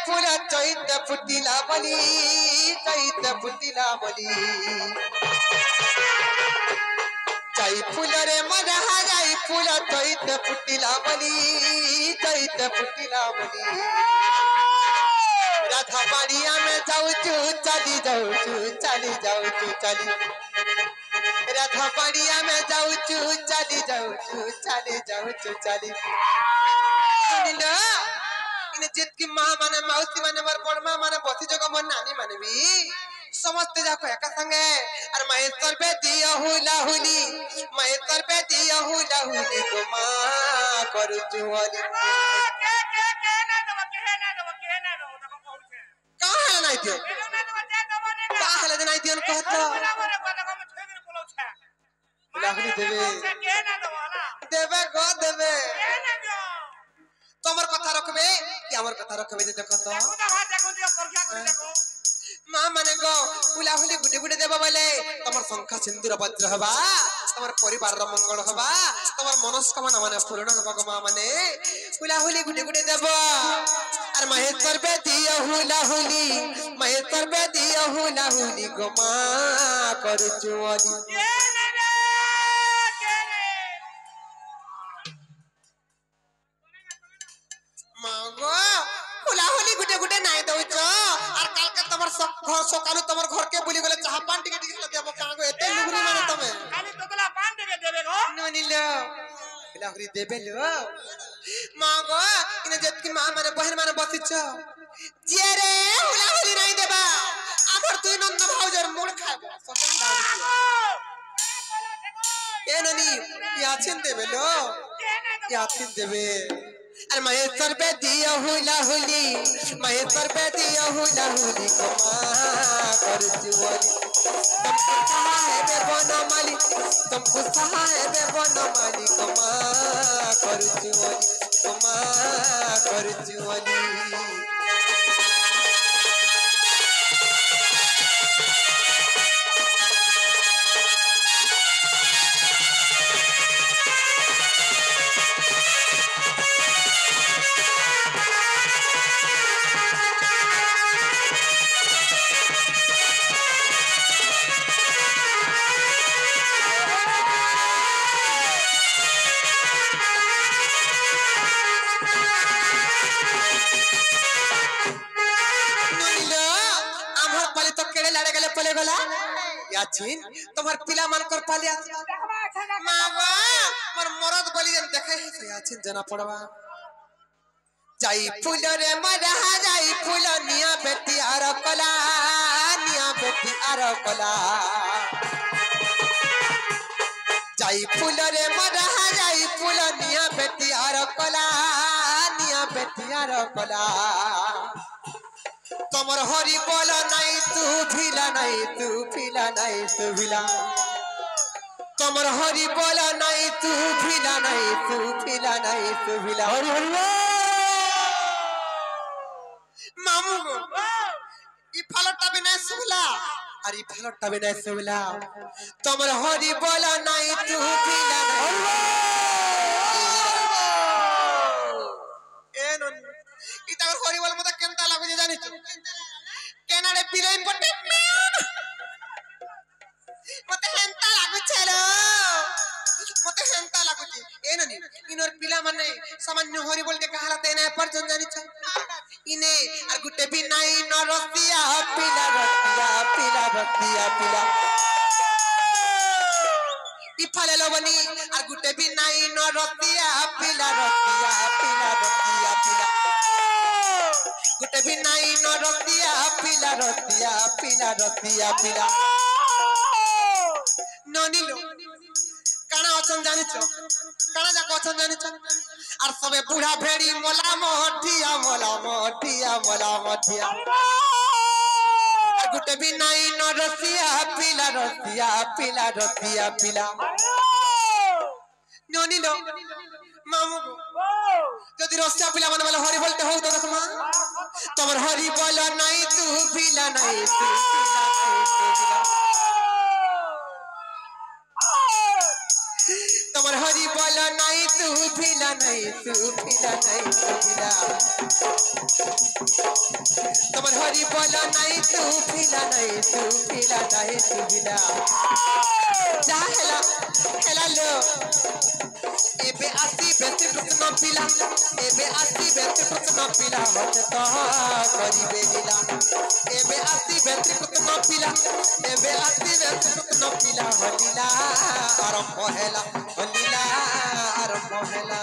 फूल चैत फुटिला बली चैत फुटिला बली जाई फूल रे मजा जाई फूल चैत फुटिला बली चैत फुटिला बली राधा बाड़िया में जाऊचू चली जाऊचू चली जाऊचू चली राधा बाड़िया में जाऊचू चली जाऊचू चली जाऊचू चली सुनिलो इन जितकी मां माने मौसी माने मोर बड़मा माने बसी जग मोर नानी माने भी समस्त जाको एका संगे और महेश्वर पे दिया हुला हुली महेश्वर पे दिया हुला हुली तो मां करूचू वाली काहे नहीं दियो काहे नहीं दियो कहत लाहुली देवे देवे गो देवे तोमर कथा रखबे कि हमर कथा रखबे जे देखत मां माने गो उलाहुली गुटे गुटे देबो बोले तोमर संख्या सिंदूर वज्र हबा तोमर परिवार रो मंगल हबा तोमर मनस्कामना माने पूर्ण हबा गो मां माने उलाहुली गुटे गुटे देबो और महेश्वर पे दिया हुलाहुली महेश्वर पे दिया हुलाहुली गो मां करूचू वाली मागो हुलाहुली गुटे गुटे नाय दउछ और काल के तमर घर सकालु तमर घर के बुली गले चाह पान टिके टिके देबो कागो एते लुगुनी माने तमे खाली तोला पान टिके देबे गो ननिलो हुलाहुली देबे लो मागो इने जत की मां माने बहन माने बसिछ जे रे हुलाहुली नहीं देबा आमर तुई नंद भाउजर मूल खाबो ए ननी याचिन देबे लो याचिन देबे अरे महेश्वर पे दिया हुलाहुली महेश्वर पे दिया हुलाहुली को मां करूचू वाली तुमको सहाय बे बनमाली तुमको सहाय बे बनमाली को मां करूचू वाली को मां करूचू वाली याचिन तुम्हार पिला मान कर पालिया मावा मोर मरद बलि जन देखे है से याचिन जना पड़वा जाई फूल रे मरा जाई फूल निया बेटी आर कला जाई फूल रे मरा जाई फूल निया बेटी आर कला तमर हरि बोल नहीं तू फिला नहीं तू फिला नहीं तू फिला तमर हरि बोल नहीं तू फिला नहीं तू फिला नहीं तू फिला हरि हरि मामू ई फलटा भी नहीं सुला अरे फलटा भी नहीं सुला तमर हरि बोल नहीं तू फिला नहीं ए नो इता हरि बोल मत केनता लागु जे जानि केनाडे पिलेन पटे मते हेंता लागु छलो मते हेंता लागु छी ए ननी इनर पिला माने सामान्य हरि बोल के कहाला तेना पर जन जानि छ इने और गुटे भी नहीं न रतिया पिला ई फले लबनी और गुटे भी नहीं न रतिया पिला गुटे भी नहीं न रतिया पिला ननिलो काना अछन जानि छ काना जा अछन जानि छ और सबे बूढ़ा भेड़ी मोला मोठिया गुटे भी नहीं न रतिया पिला ननिलो मामू जदि रसिया पिला मन वाला हरि बोलते हो तो देखमा तमर हरि बोल नहीं तू पिला नहीं तू तमर हरि बोल नहीं तू पिला नहीं सुखिला नहीं सुखिला তোমার হরি বলা নাই সুখিলা नहीं सुखिला नहीं सुखिला যা হেলা হেলা লো एबे आसी बेसी कुछ न पिला एबे आसी बेसी कुछ न पिला होते तो करिबे लीला एबे आसी बेसी कुछ न पिला एबे आसी बेसी कुछ न पिला होलीला आरंभ हेला होलीला आरंभ हेला